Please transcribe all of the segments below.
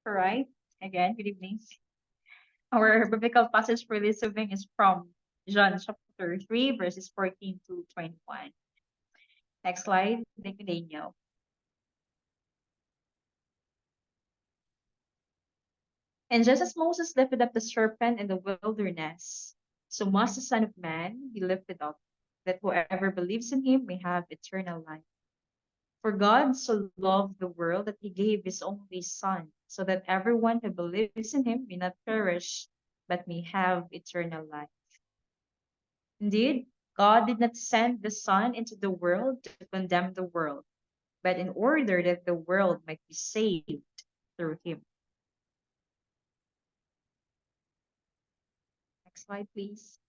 All right. Again, good evening. Our biblical passage for this evening is from John chapter 3, verses 14 to 21. Next slide. Thank you, Daniel. And just as Moses lifted up the serpent in the wilderness, so must the Son of Man be lifted up, that whoever believes in him may have eternal life. For God so loved the world that he gave his only Son, so that everyone who believes in him may not perish, but may have eternal life. Indeed, God did not send the Son into the world to condemn the world, but in order that the world might be saved through him. Next slide, please.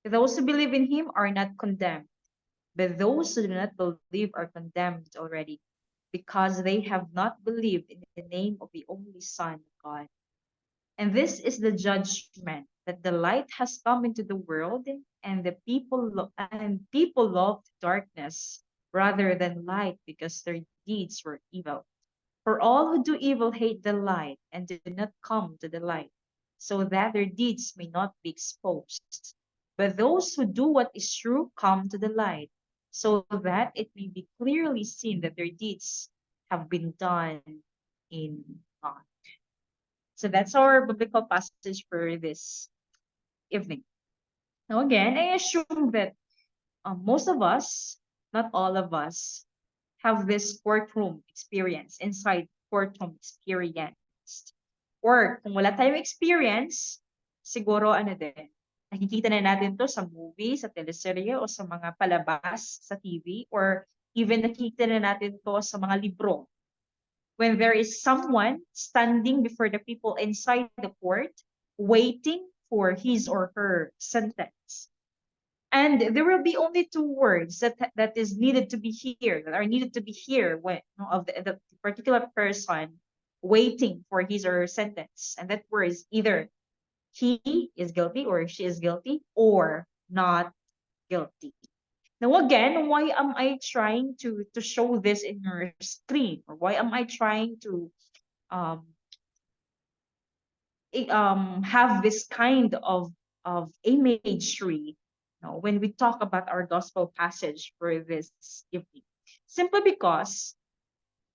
Those who believe in him are not condemned, but those who do not believe are condemned already, because they have not believed in the name of the only Son of God. And this is the judgment, that the light has come into the world, and people loved darkness rather than light, because their deeds were evil. For all who do evil hate the light and do not come to the light, so that their deeds may not be exposed. But those who do what is true come to the light, so that it may be clearly seen that their deeds have been done in God. So that's our biblical passage for this evening. Now, again, I assume that most of us, not all of us, have this courtroom experience, inside courtroom experience. Or kung wala tayong experience, siguro ano din, nakikita na natin to sa movie, sa teleserye, o sa mga palabas sa TV, or even nakikita na natin to sa mga libro. When there is someone standing before the people inside the court, waiting for his or her sentence. And there will be only two words that is needed to be here, that are needed to be here when of the particular person waiting for his or her sentence. And that word is either he is guilty or she is guilty or not guilty. Now again, why am I trying to show this in your screen? Or why am I trying to um, have this kind of imagery, when we talk about our gospel passage for this evening? Simply because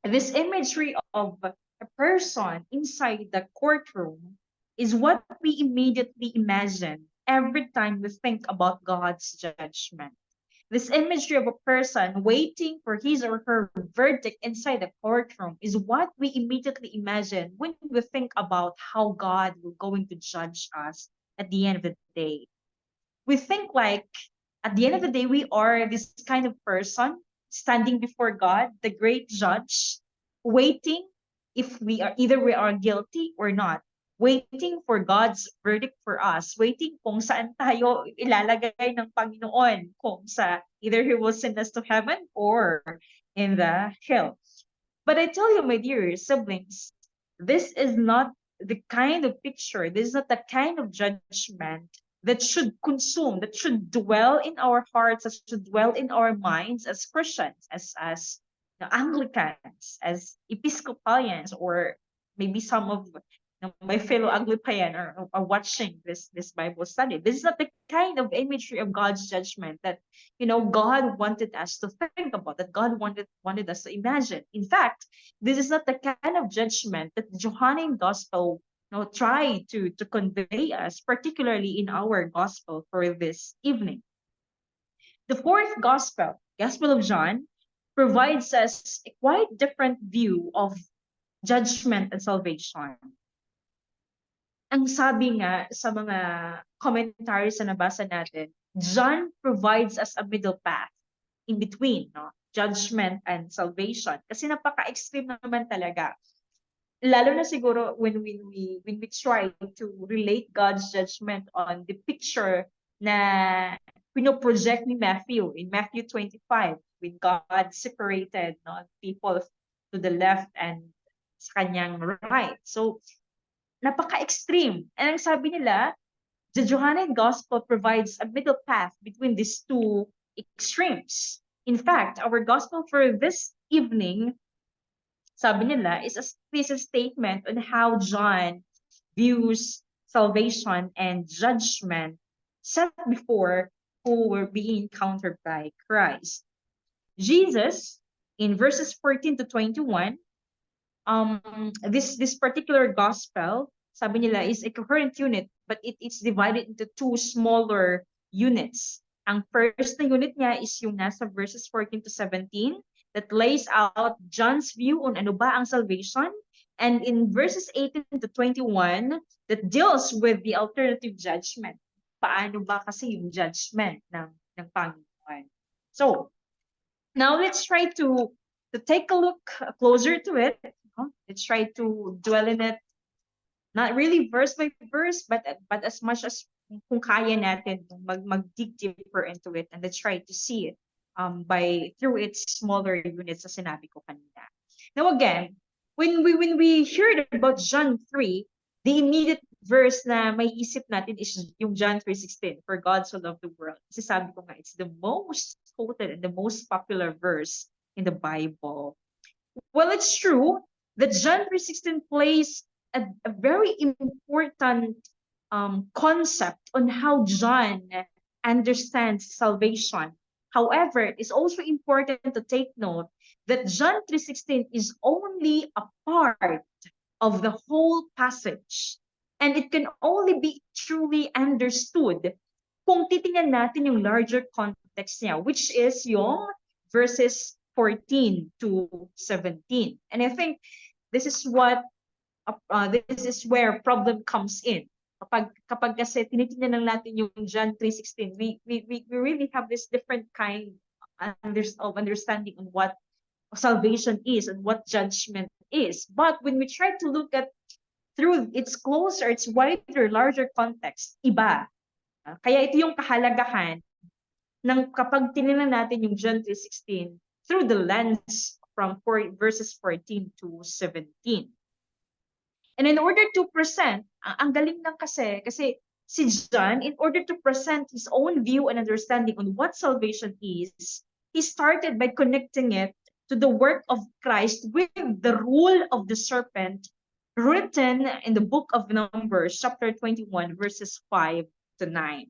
this imagery of a person inside the courtroom is what we immediately imagine every time we think about God's judgment. This imagery of a person waiting for his or her verdict inside the courtroom is what we immediately imagine when we think about how God will going to judge us at the end of the day. We think like at the end of the day, we are this kind of person standing before God, the great judge, waiting if we are guilty or not, waiting for God's verdict for us, waiting kung saan tayo ilalagay ng Panginoon, kung sa either He will send us to heaven or in the hell. But I tell you, my dear siblings, this is not the kind of picture, this is not the kind of judgment that should consume, that should dwell in our hearts, that should dwell in our minds as Christians, as Anglicans, as Episcopalians, or maybe some of my fellow Anglican are watching this Bible study. This is not the kind of imagery of God's judgment that God wanted us to think about, that God wanted us to imagine. In fact, this is not the kind of judgment that the Johannine Gospel try to convey us, particularly in our Gospel for this evening. The fourth Gospel, Gospel of John, provides us a quite different view of judgment and salvation. Ang sabi nga sa mga commentaries na nabasa natin, John provides us a middle path in between, judgment and salvation. Kasi napaka-extreme naman talaga. Lalo na siguro when we try to relate God's judgment on the picture na pinoproject ni Matthew in Matthew 25, when God separated people to the left and sa kanyang right. So napaka-extreme. And ang sabi nila, the Johannine Gospel provides a middle path between these two extremes. In fact, our Gospel for this evening sabi nila, is a statement on how John views salvation and judgment set before who were being encountered by Christ. Jesus, in verses 14 to 21, this particular gospel, sabi nila, is a coherent unit, but it's divided into two smaller units. Ang first na unit niya is yung nasa verses 14 to 17 that lays out John's view on ano ba ang salvation, and in verses 18 to 21 that deals with the alternative judgment. Paano ba kasi yung judgment ng Panginoon? So, now let's try to take a look closer to it. Let's try to dwell in it, not really verse by verse, but as much as kung kaya natin mag-dig deeper into it, and let's try to see it by through its smaller units sa sinabi ko kanina. Now again, when we heard about John 3, the immediate verse na may isip natin is yung John 3:16, for God so loved the world. Kasi sabi ko nga, it's the most quoted and the most popular verse in the Bible. Well, it's true that John 3:16 plays a very important concept on how John understands salvation. However, it's also important to take note that John 3:16 is only a part of the whole passage. And it can only be truly understood kung titingnan natin yung larger context niya, which is yung verses 14 to 17. And I think this is what this is where problem comes in. Kapag kasi tinitingnan lang natin yung John 3:16, we really have this different kind of understanding on what salvation is and what judgment is. But when we try to look at through its closer, its wider, larger context, iba. Kaya ito yung kahalagahan ng kapag tinignan natin yung John 3:16 through the lens from verses 14 to 17. And in order to present, ang galing lang kasi si John, in order to present his own view and understanding on what salvation is, he started by connecting it to the work of Christ with the rule of the serpent written in the book of Numbers, chapter 21, verses 5 to 9.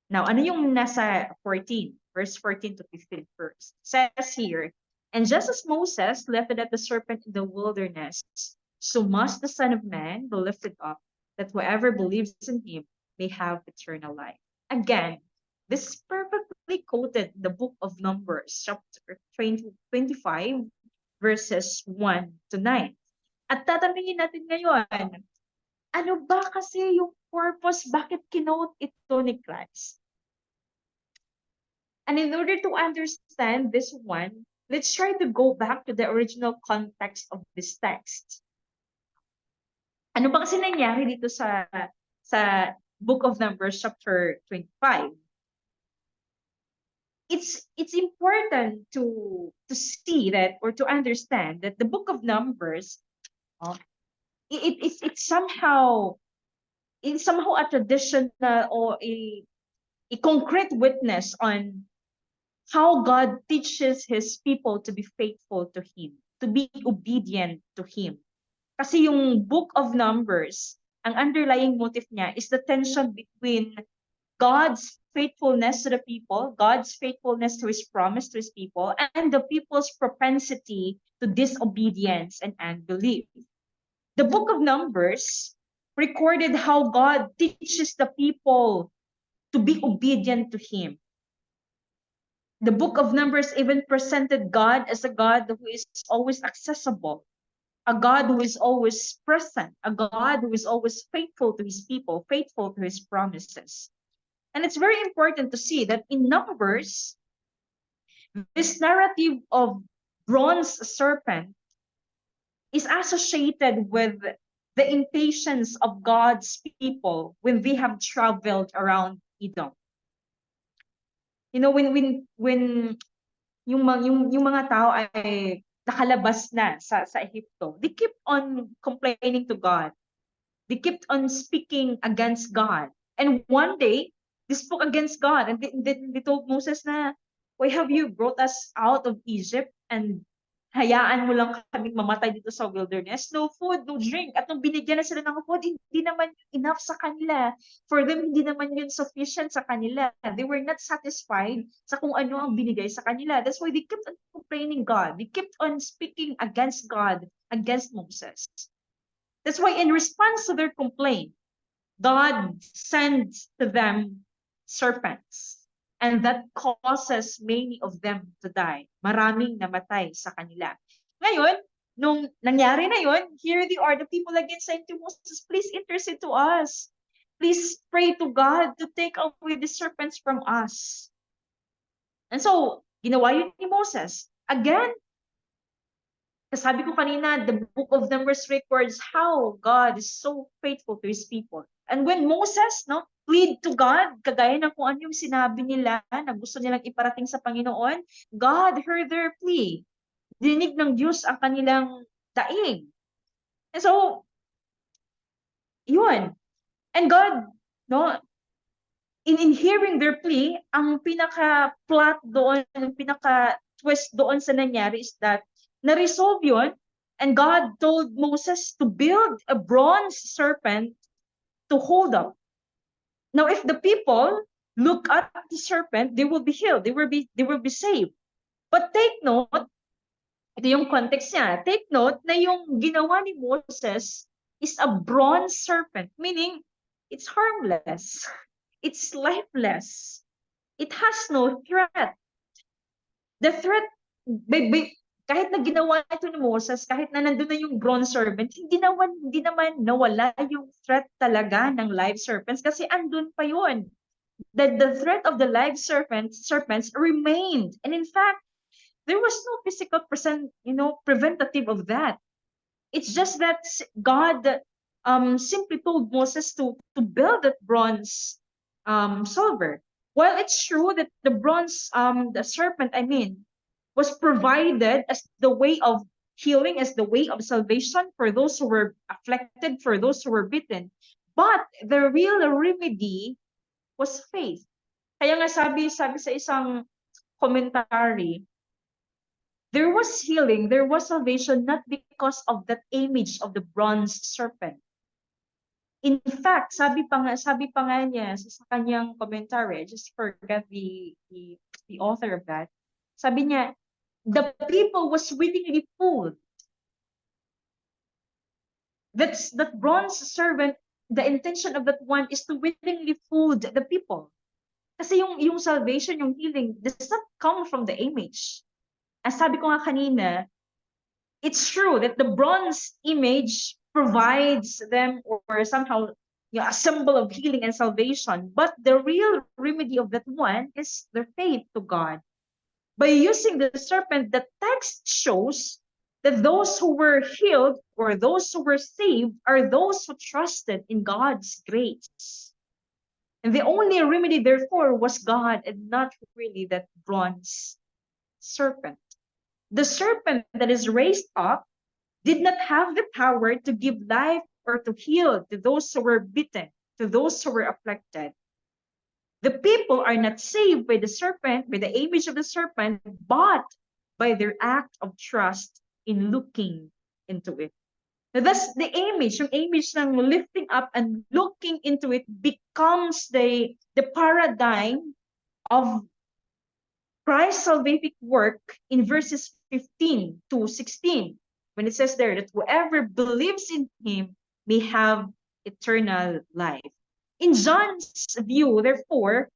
Now, ano yung nasa 14, verse 14 to 15 first? It says here, and just as Moses lifted up the serpent in the wilderness, so must the Son of Man be lifted up, that whoever believes in him may have eternal life. Again, this is perfectly quoted in the book of Numbers, chapter 25, verses 1 to 9. At tatanungin natin ngayon, ano ba kasi yung purpose, bakit kinote ito ni Christ? And in order to understand this one, let's try to go back to the original context of this text. Ano ba kasi nangyari dito sa book of Numbers, chapter 25? It's important to see that, or to understand that the book of Numbers, it's somehow a tradition or a concrete witness on how God teaches his people to be faithful to him, to be obedient to him. Kasi yung book of Numbers, ang underlying motive niya is the tension between God's faithfulness to the people, God's faithfulness to his promise to his people, and the people's propensity to disobedience and unbelief. The book of Numbers recorded how God teaches the people to be obedient to him. The book of Numbers even presented God as a God who is always accessible, a God who is always present, a God who is always faithful to his people, faithful to his promises. And it's very important to see that in Numbers, this narrative of bronze serpent is associated with the impatience of God's people when they have traveled around Edom. You know, when yung mga tao ay nakalabas na sa Egypto, they keep on complaining to God. They kept on speaking against God. And one day, they spoke against God, and they told Moses na, why have you brought us out of Egypt and hayaan mo lang kaming mamatay dito sa wilderness. No food, no drink. At nung binigyan na sila ng food, hindi naman enough sa kanila. For them, hindi naman yun sufficient sa kanila. They were not satisfied sa kung ano ang binigay sa kanila. That's why they kept on complaining God. They kept on speaking against God, against Moses. That's why in response to their complaint, God sends to them serpents. And that causes many of them to die. Maraming namatay sa kanila. Ngayon, nung nangyari na yun, here they are, the people again saying to Moses, please intercede to us. Please pray to God to take away the serpents from us. And so, ginawa yun ni Moses. Again, sabi ko kanina, the book of Numbers records how God is so faithful to His people. And when Moses, plead to God, kagaya ng kung ano yung sinabi nila na gusto nilang iparating sa Panginoon, God heard their plea. Dinig ng Diyos ang kanilang daing. And so, yun. And God, in hearing their plea, ang pinaka-plot doon, ang pinaka-twist doon sa nangyari is that na-resolve yun, and God told Moses to build a bronze serpent to hold up. Now, if the people look at the serpent, they will be healed. They will be saved. But take note, ito yung context niya. Take note na yung ginawa ni Moses is a bronze serpent, meaning it's harmless. It's lifeless. It has no threat. The threat, kahit na ginawa ito ni Moses, kahit na nandun na yung bronze serpent, hindi naman nawala yung threat talaga ng live serpents kasi andun pa yun. The threat of the live serpents remained. And in fact, there was no physical preventative of that. It's just that God simply told Moses to build that bronze silver. While it's true that the bronze, the serpent, was provided as the way of healing, as the way of salvation for those who were afflicted, for those who were bitten. But the real remedy was faith. Kaya nga sabi sa isang commentary, there was healing, there was salvation, not because of that image of the bronze serpent. In fact, sabi pa nga niya sa kanyang commentary, I just forgot the author of that. Sabi niya, the people was willingly fooled. That bronze servant, the intention of that one is to willingly fool the people. Kasi yung salvation, yung healing, does not come from the image. As sabi ko nga kanina, it's true that the bronze image provides them or somehow a symbol of healing and salvation. But the real remedy of that one is their faith to God. By using the serpent, the text shows that those who were healed or those who were saved are those who trusted in God's grace. And the only remedy, therefore, was God and not really that bronze serpent. The serpent that is raised up did not have the power to give life or to heal to those who were bitten, to those who were afflicted. The people are not saved by the serpent, by the image of the serpent, but by their act of trust in looking into it. Now, thus, the image, yung image ng lifting up and looking into it becomes the paradigm of Christ's salvific work in verses 15 to 16, when it says there that whoever believes in Him may have eternal life. In John's view, therefore,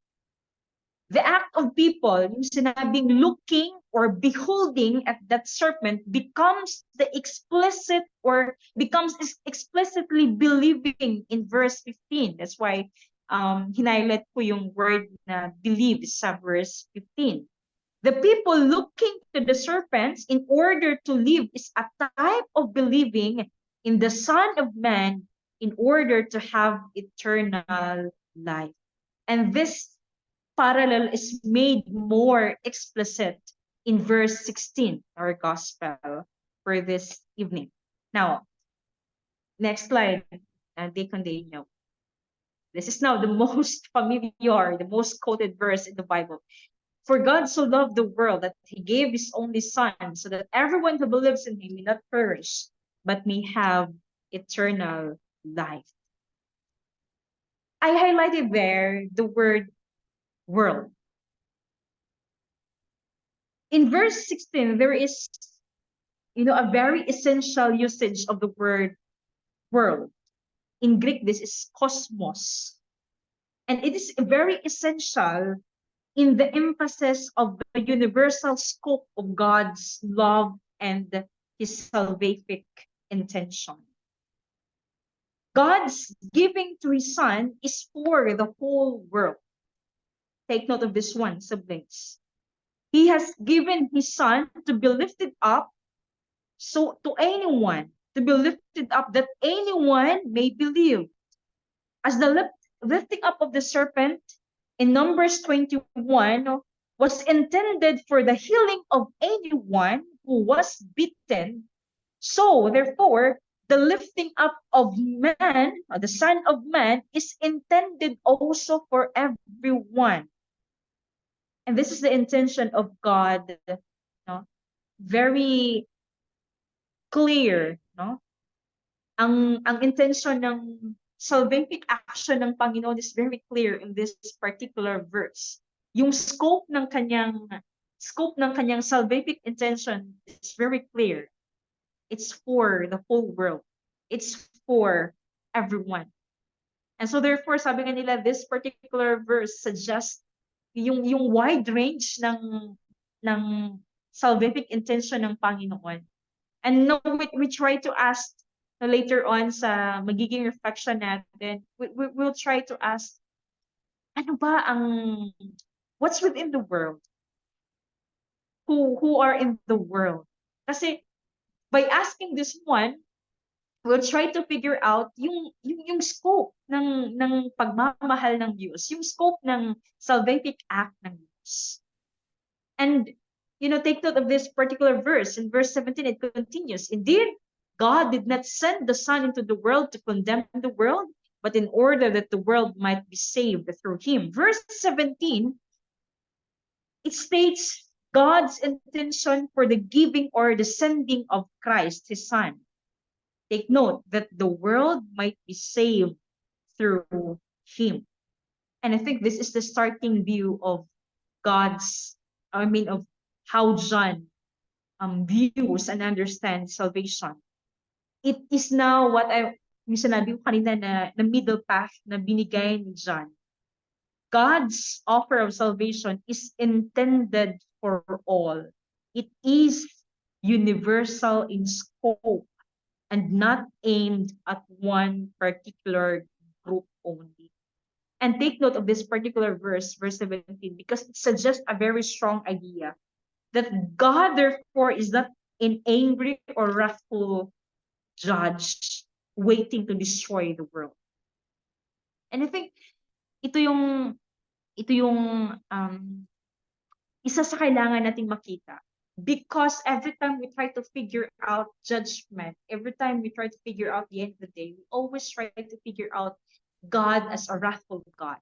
the act of people, yung sinabing looking or beholding at that serpent becomes the explicit or becomes explicitly believing in verse 15. That's why hinighlight ko yung word na believe sa verse 15. The people looking to the serpents in order to live is a type of believing in the Son of Man in order to have eternal life. And this parallel is made more explicit in verse 16, our gospel for this evening. Now, next slide, Deacon Daniel. This is now the most familiar, the most quoted verse in the Bible. For God so loved the world that he gave his only Son, so that everyone who believes in him may not perish, but may have eternal life. I highlighted there the word world. In verse 16, there is, a very essential usage of the word world. In Greek, this is cosmos. And it is very essential in the emphasis of the universal scope of God's love and his salvific intention. God's giving to his Son is for the whole world. Take note of this one, siblings. He has given his Son to be lifted up, so to anyone, to be lifted up, that anyone may believe. As the lifting up of the serpent in Numbers 21 was intended for the healing of anyone who was bitten, so therefore the lifting up of man, or the Son of Man, is intended also for everyone. And this is the intention of God, very clear, no? Ang intention ng salvific action ng Panginoon is very clear in this particular verse. Yung scope ng kanyang salvific intention is very clear. It's for the whole world. It's for everyone. And so therefore, sabi nga nila, this particular verse suggests yung wide range ng salvific intention ng Panginoon. And no, we try to ask later on sa magiging reflection natin, we'll try to ask, ano ba what's within the world? Who are in the world? Kasi by asking this one, we'll try to figure out yung scope ng pagmamahal ng Diyos, yung scope ng salvific act ng Diyos. And take note of this particular verse. In verse 17, it continues, indeed, God did not send the Son into the world to condemn the world, but in order that the world might be saved through him. Verse 17, it states God's intention for the giving or the sending of Christ, his Son. Take note that the world might be saved through him. And I think this is the starting view of of how John views and understands salvation. It is now what yung sinabi ko kanina na middle path na binigay ni John. God's offer of salvation is intended for all. It is universal in scope and not aimed at one particular group only. And take note of this particular verse 17, because it suggests a very strong idea that God, therefore, is not an angry or wrathful judge waiting to destroy the world. And I think ito yung isa sa kailangan nating makita, because every time we try to figure out judgment, every time we try to figure out the end of the day, we always try to figure out God as a wrathful God.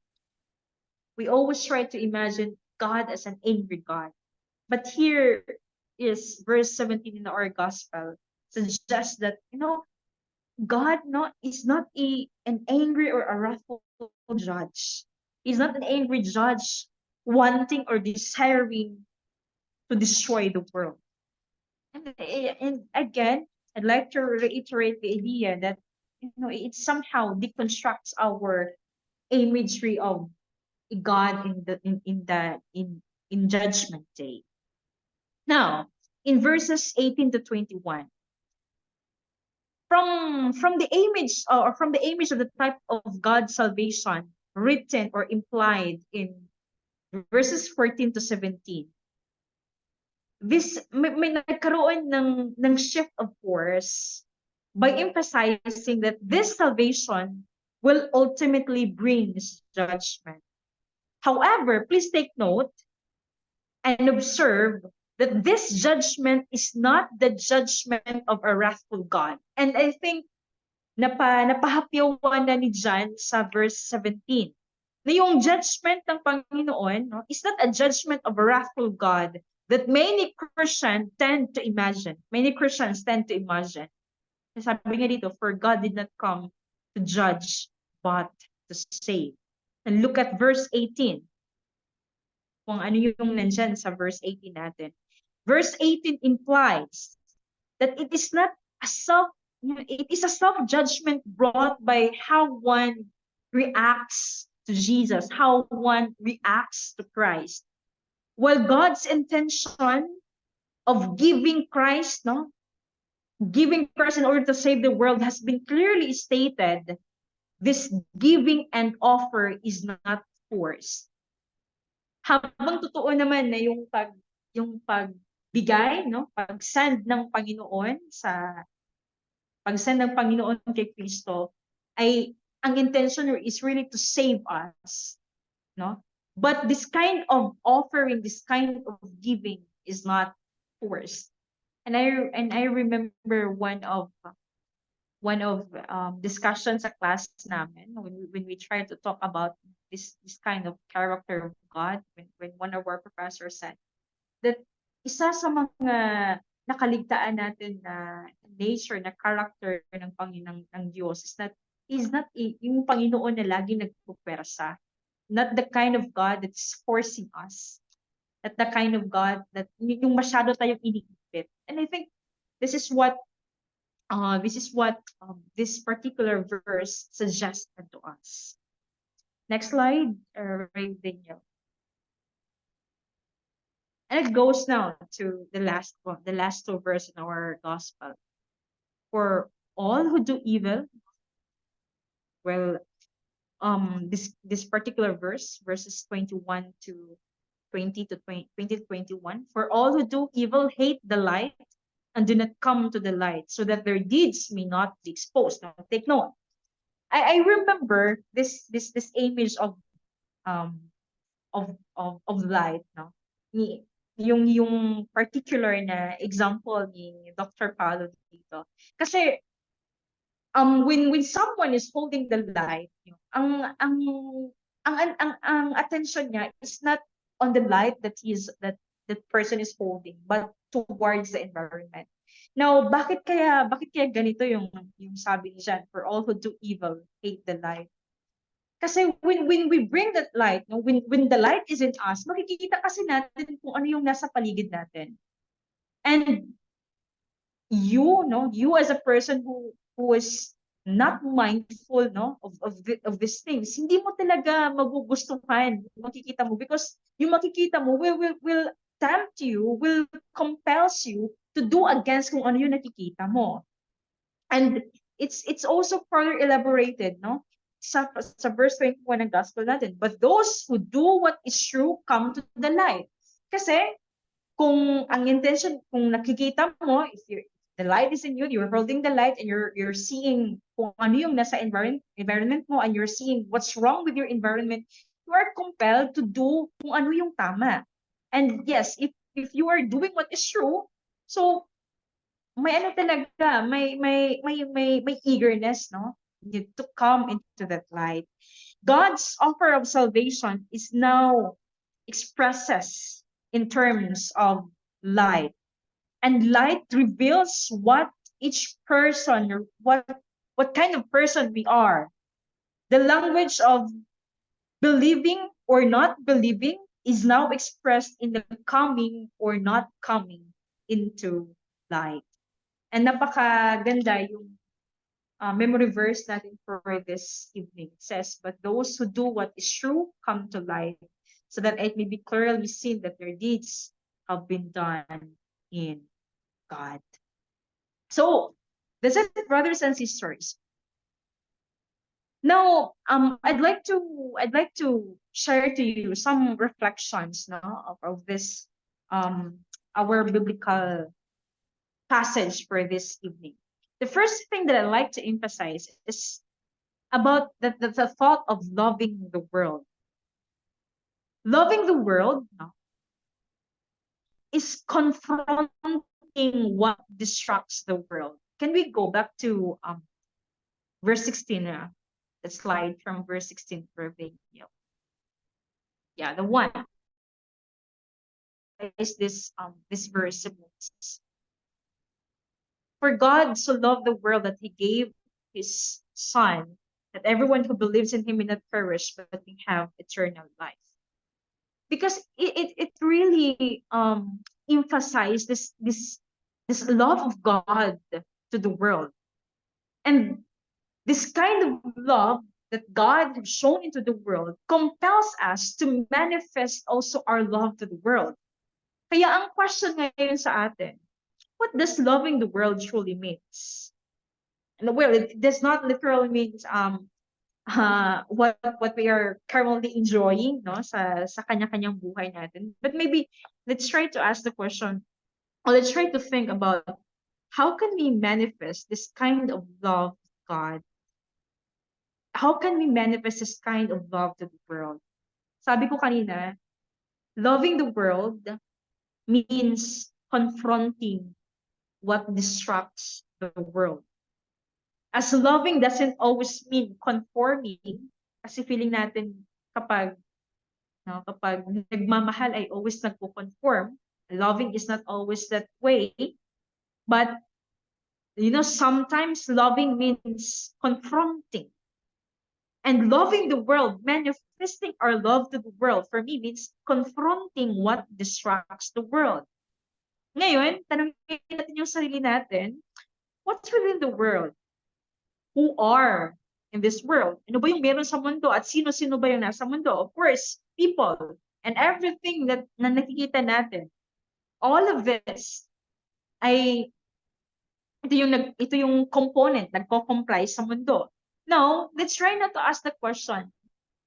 We always try to imagine God as an angry God. But here is verse 17 in our gospel suggests that, God is not an angry or a wrathful judge. He's not an angry judge wanting or desiring to destroy the world. And again, I'd like to reiterate the idea that it somehow deconstructs our imagery of God in Judgment Day. Now, in verses 18 to 21, from the image of the type of God's salvation written or implied in verses 14 to 17, this may nagkaroon ng shift of course by emphasizing that this salvation will ultimately bring judgment. However, please take note and observe that this judgment is not the judgment of a wrathful God. And I think napahapyawan na ni John sa verse 17 na yung judgment ng Panginoon, no, is not a judgment of a wrathful God that many Christians tend to imagine. Many Christians tend to imagine. Sabi nga dito, for God did not come to judge, but to save. And look at verse 18. Kung ano yung nandyan sa verse 18 natin. Verse 18 implies that it is not a it is a self-judgment brought by how one reacts to Jesus, how one reacts to Christ. While God's intention of giving Christ, no, giving Christ in order to save the world has been clearly stated, this giving and offer is not forced. Habang totoo naman na yung pagbigay, no, pag-send ng Panginoon kay Kristo ay ang intention is really to save us, no? But this kind of offering, this kind of giving is not forced. And I remember one of discussions sa class namin when we try to talk about this kind of character of God, when one of our professors said that isa sa mga nakaligtaan natin na nature, na character ng Panginoon ng Diyos is not yung Panginoon na lagi nagpupersa, not the kind of God that's forcing us, not the kind of God that yung masyado tayong iniipit. And I think this is what this particular verse suggests to us. Next slide, Ray Daniel. And it goes now to the last two verses in our gospel. For all who do evil, well, this particular verse, verses 21 to 20 to 21, for all who do evil hate the light and do not come to the light, so that their deeds may not be exposed. Now, take note. I remember this image of light, no? Yung particular na example ni Dr. Paulo dito. Kasi when someone is holding the light, ang attention niya is not on the light that person is holding, but towards the environment. Now, bakit kaya ganito yung sabi ni Jan, for all who do evil hate the light? Kasi when we bring that light, no, when the light is in us, makikita kasi natin kung ano yung nasa paligid natin. And you as a person who is not mindful, no, of these things, hindi mo talaga magugustuhan makikita mo, because yung makikita mo will tempt you, will compels you to do against kung ano yung nakikita mo. And it's also further elaborated, no, sa verse 21 ng gospel natin. But those who do what is true come to the light. Kasi kung ang intention, kung nakikita mo, if the light is in you, you're holding the light and you're seeing kung ano yung nasa environment mo, and you're seeing what's wrong with your environment, you are compelled to do kung ano yung tama. And yes, if you are doing what is true, so may ano talaga, may eagerness, no, to come into that light. God's offer of salvation is now expresses in terms of light. And light reveals what each person, or what kind of person we are. The language of believing or not believing is now expressed in the coming or not coming into light. And napakaganda yung memory verse natin for this evening. It says, but those who do what is true come to light, so that it may be clearly seen that their deeds have been done in God. So, this is it, brothers and sisters. Now, I'd like to share to you some reflections now of this our biblical passage for this evening. The first thing that I'd like to emphasize is about the thought of loving the world. Loving the world, no, is confronting what distracts the world. Can we go back to verse 16? The slide from verse 16 for video. Yeah, the one is this verse says, for God so loved the world that he gave his son, that everyone who believes in him will not perish but will have eternal life. Because it really emphasized this love of God to the world. And this kind of love that God has shown into the world compels us to manifest also our love to the world. Kaya ang question ngayon sa atin, what does loving the world truly means? And well, it does not literally means what we are currently enjoying, no, sa kanya-kanyang buhay natin. But maybe let's try to ask the question, or let's try to think about how can we manifest this kind of love of God? How can we manifest this kind of love to the world? Sabi ko kanina, loving the world means confronting what distracts the world. As loving doesn't always mean conforming, kasi feeling natin kapag kapag nagmamahal ay always nagko-conform. Loving is not always that way, but sometimes loving means confronting. And loving the world, manifesting our love to the world, for me means confronting what distracts the world. Ngayon, tanongin natin yung sarili natin, what's within the world? Who are in this world? Ano ba yung meron sa mundo at sino-sino ba yung nasa mundo? Of course, people and everything that na nakikita natin. All of this ay ito yung component nagko-comprise sa mundo. Now, let's try not to ask the question,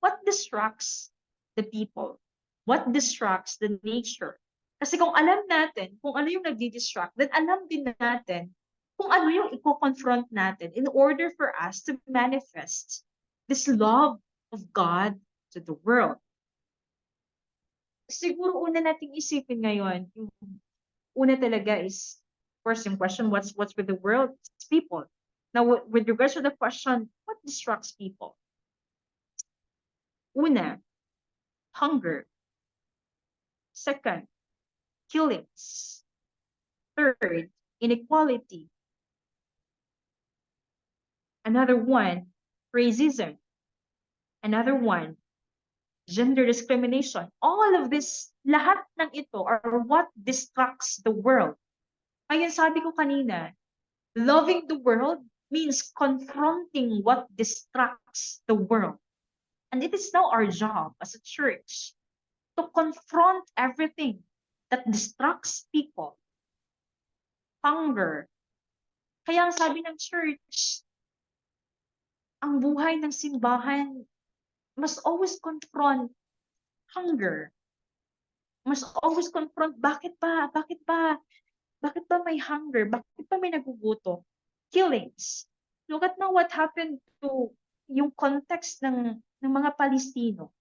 what distracts the people? What distracts the nature? Kasi kung alam natin kung ano yung nagdi-distract, then alam din natin kung ano yung i-confront natin in order for us to manifest this love of God to the world. Siguro una nating isipin ngayon, yung una talaga is, first yung question, what's with the world? It's people. Now, with regards to the question, what distracts people? Una, hunger. Second, killings. Third, inequality. Another one, racism. Another one, gender discrimination. All of this, lahat ng ito are what distracts the world. Kaya sabi ko kanina, loving the world means confronting what distracts the world. And it is now our job as a church to confront everything that distracts people. Hunger. Kaya ang sabi ng church, ang buhay ng simbahan must always confront hunger. Must always confront, bakit ba may hunger? Bakit ba may nagugutom? Killings. Look at now what happened to yung context ng mga Palestino.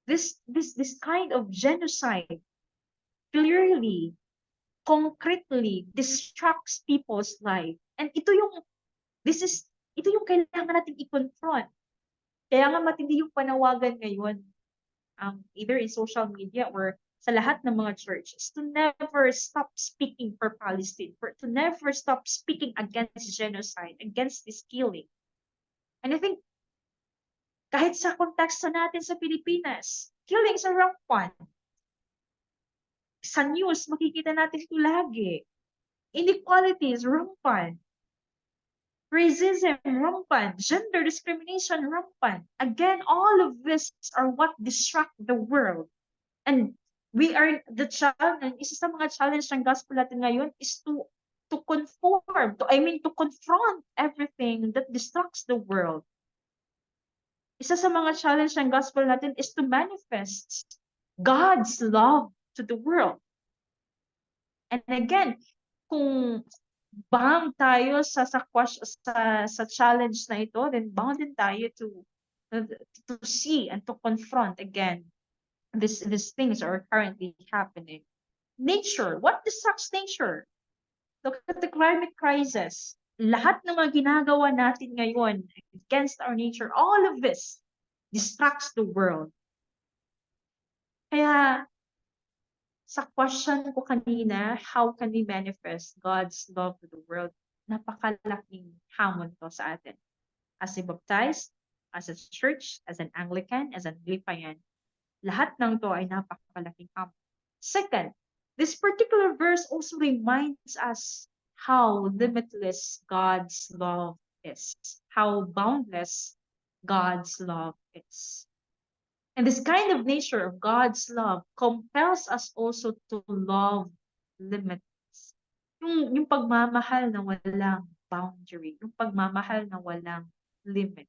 This kind of genocide clearly, concretely distracts people's life. And ito yung kailangan natin i-confront. Kaya nga matindi yung panawagan ngayon, either in social media or sa lahat ng mga churches, to never stop speaking for Palestine, to never stop speaking against genocide, against this killing. And I think, kahit sa konteksto natin sa Pilipinas, killings are rampant. Sa news, makikita natin ito lagi. Inequality is rampant. Racism rampant. Gender discrimination rampant. Again, all of this are what distract the world. And we are the challenge, isa sa mga challenge ng gospel natin ngayon is to confront everything that distracts the world. Isa sa mga challenge ng gospel natin is to manifest God's love to the world. And again, kung bound tayo sa challenge na ito, then bound din tayo to see and to confront again these things are currently happening. Nature, what distracts nature? Look at the climate crisis. Lahat ng mga ginagawa natin ngayon against our nature, all of this distracts the world. Kaya sa question ko kanina, how can we manifest God's love to the world? Napakalaking hamon to sa atin. As a baptized, as a church, as an Anglican, as an Anglican, lahat ng to ay napakalaking hamon. Second, this particular verse also reminds us how limitless God's love is, how boundless God's love is. And this kind of nature of God's love compels us also to love limitless. Yung pagmamahal na walang boundary, yung pagmamahal na walang limit,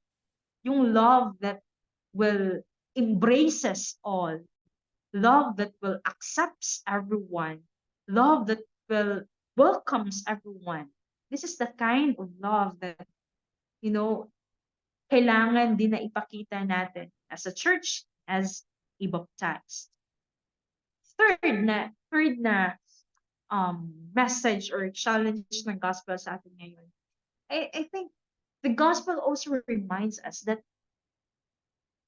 yung love that will embraces all, love that will accepts everyone, love that will welcomes everyone. This is the kind of love that, you know, kailangan din na ipakita natin as a church, as a baptized. Third na message or challenge ng gospel sa atin ngayon. I think the gospel also reminds us that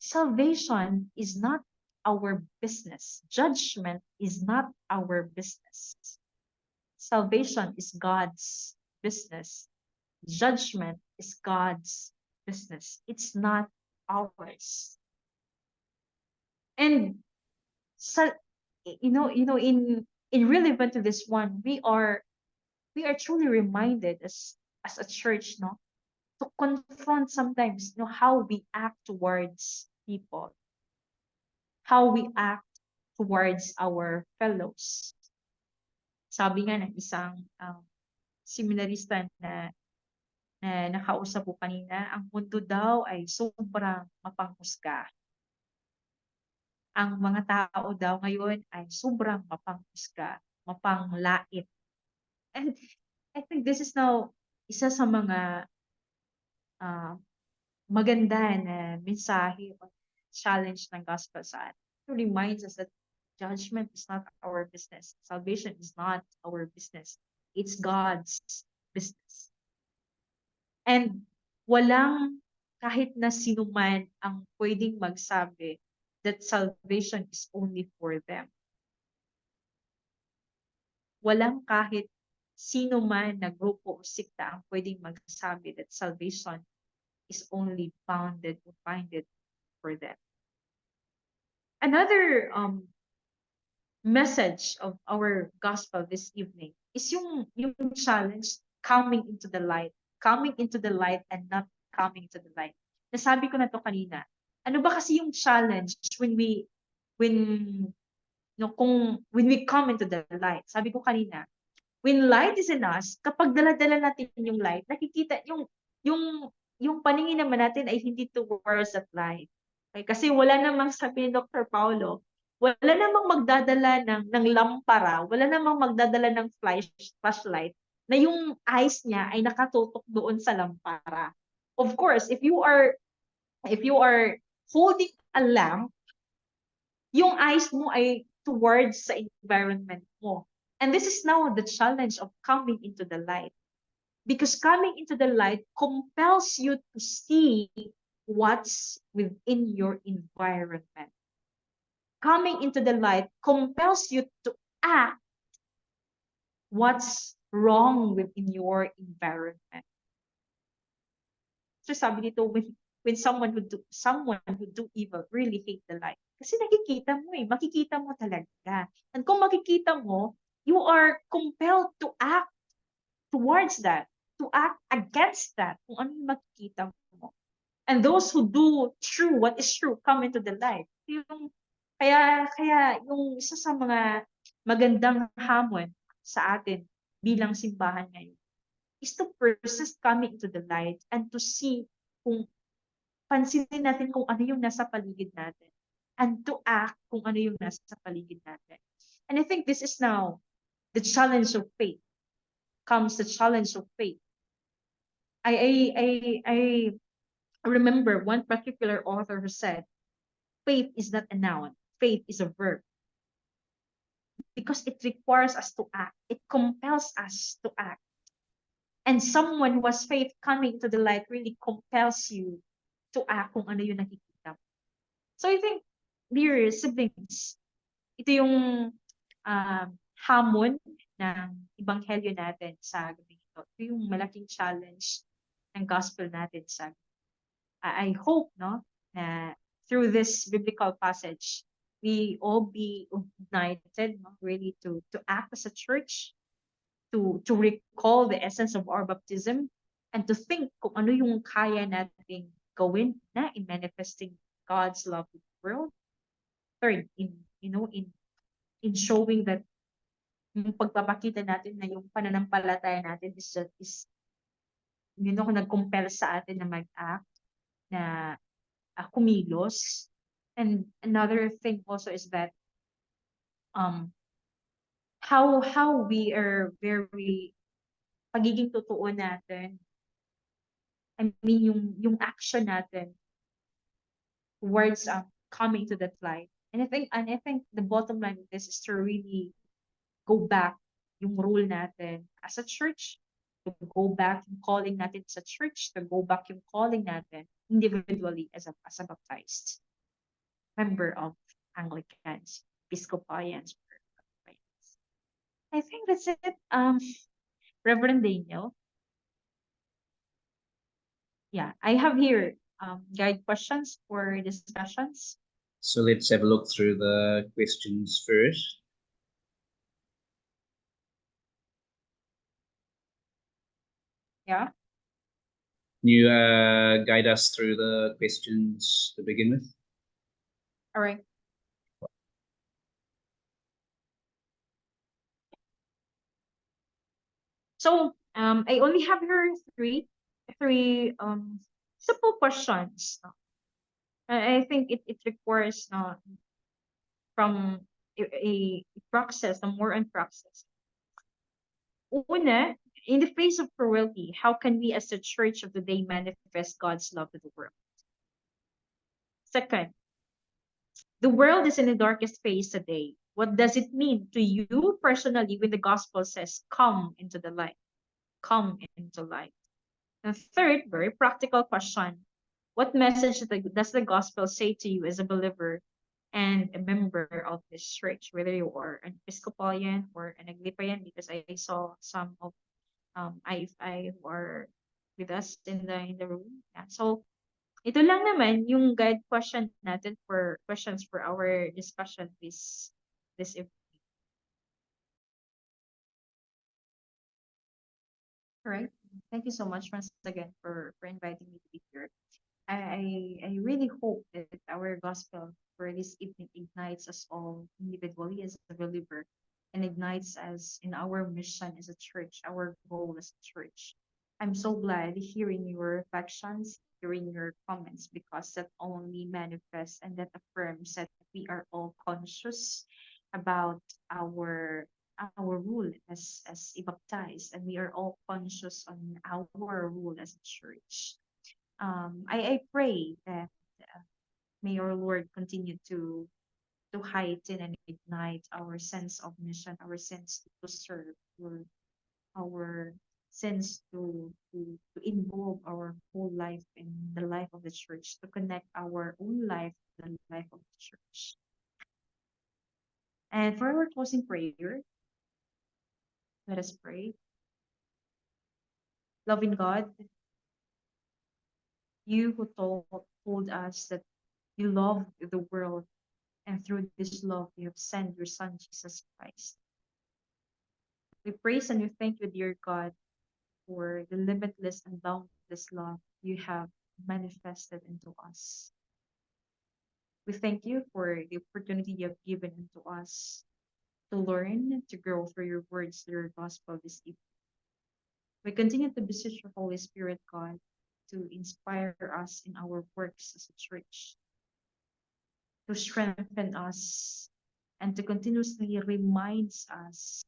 salvation is not our business. Judgment is not our business. Salvation is God's business. Judgment is God's business. It's not ours. And in relevant to this one, we are truly reminded as a church, no, to confront sometimes, how we act towards people, how we act towards our fellows. Sabi nga ng isang seminarista na nakausap ko kanina, ang mundo daw ay sobrang mapanghusga. Ang mga tao daw ngayon ay sobrang mapanghusga, mapanglait. And I think this is now isa sa mga maganda na mensahe o challenge ng gospel sa atin. It reminds us that judgment is not our business. Salvation is not our business. It's God's business. And walang kahit na sino man ang pwedeng magsabi that salvation is only for them. Walang kahit sino man na grupo o sikta ang pwedeng magsabi that salvation is only founded or founded for them. Another message of our gospel this evening is yung challenge coming into the light and not coming to the light. Nasabi ko na to kanina. Ano ba kasi yung challenge when we come into the light? Sabi ko kanina, when light is in us, kapag dala-dala natin yung light, nakikita yung paningin naman natin ay hindi towards that light. Okay? Kasi wala namang, sabi ni Dr. Paulo, wala namang magdadala ng lampara, wala namang magdadala ng flashlight na yung eyes niya ay nakatutok doon sa lampara. Of course, if you are holding a lamp, yung eyes mo ay towards sa environment mo. And this is now the challenge of coming into the light. Because coming into the light compels you to see what's within your environment. Coming into the light compels you to act what's wrong within your environment. So sabi dito, when someone who do evil really hate the light. Kasi nakikita mo makikita mo talaga. And kung makikita mo, you are compelled to act towards that, to act against that, kung ano yung makikita mo. And those who do what is true, come into the light. Kaya yung isa sa mga magandang hamon sa atin bilang simbahan ngayon is to persist coming into the light and to see pansinin natin kung ano yung nasa paligid natin and to act kung ano yung nasa paligid natin. And I think this is now the challenge of faith. Comes the challenge of faith. I remember one particular author who said, faith is not a noun, faith is a verb. Because it requires us to act. It compels us to act. And someone who has faith coming to the light really compels you to act kung ano yung nakikita mo. So I think, dear siblings, ito yung hamon ng ebanghelyo natin sa gabi ito. Ito yung malaking challenge ng gospel natin sa I hope no na through this biblical passage we all be ignited no, really to act as a church, to recall the essence of our baptism, and to think kung ano yung kaya nating gawin na in manifesting God's love to the world. Third, in showing that yung pagpapakita natin na yung pananampalataya natin is nag-compel sa atin na mag-act, na kumilos. And another thing also is that um how we are very pagiging totoo natin. I mean yung action natin towards coming to that light. And I think the bottom line of this is to really go back yung rule natin as a church, to go back yung calling natin sa church, to go back yung calling natin individually as a baptized member of Anglicans, Episcopalians. I think that's it. Reverend Daniel. Yeah, I have here guide questions for discussions. So let's have a look through the questions first. Yeah. Can you guide us through the questions to begin with? All right. So I only have here three simple questions. I think it requires from a process, a more on process. Una, in the face of cruelty, how can we as the church of the day manifest God's love to the world? Second, the world is in the darkest phase today. What does it mean to you personally when the gospel says, come into the light? Come into light. And third, very practical question. What message does the gospel say to you as a believer and a member of this church, whether you are an Episcopalian or an Anglican? Because I saw some of IFI who are with us in the room. Yeah. So ito lang naman yung guide question natin for questions for our discussion this evening. All right. Thank you so much once again for inviting me to be here. I really hope that our gospel for this evening ignites us all individually as a believer and ignites us in our mission as a church, our goal as a church. I'm so glad hearing your reflections, hearing your comments, because that only manifests and that affirms that we are all conscious about our role as a baptized, and we are all conscious on our role as a church. I pray that may our Lord continue to heighten and ignite our sense of mission, our sense to serve, our sense to involve our whole life in the life of the church, to connect our own life to the life of the church. And for our closing prayer, let us pray. Loving God, you who told us that you love the world, and through this love you have sent your Son, Jesus Christ. We praise and we thank you, dear God, for the limitless and boundless love you have manifested into us. We thank you for the opportunity you have given unto us to learn, to grow through your words, through your gospel this evening. We continue to beseech your Holy Spirit, God, to inspire us in our works as a church, to strengthen us, and to continuously reminds us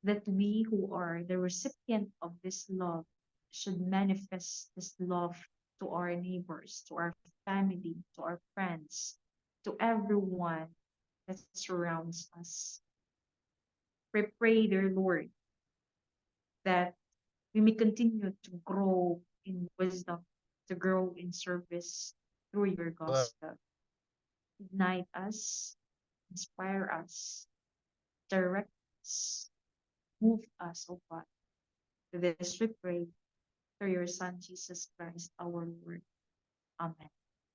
that we who are the recipient of this love should manifest this love to our neighbors, to our family, to our friends, to everyone that surrounds us. We pray, dear Lord, that we may continue to grow in wisdom, to grow in service through your gospel. ignite us, inspire us, direct us, move us, oh God. To this we pray through your Son, Jesus Christ, our Lord. Amen.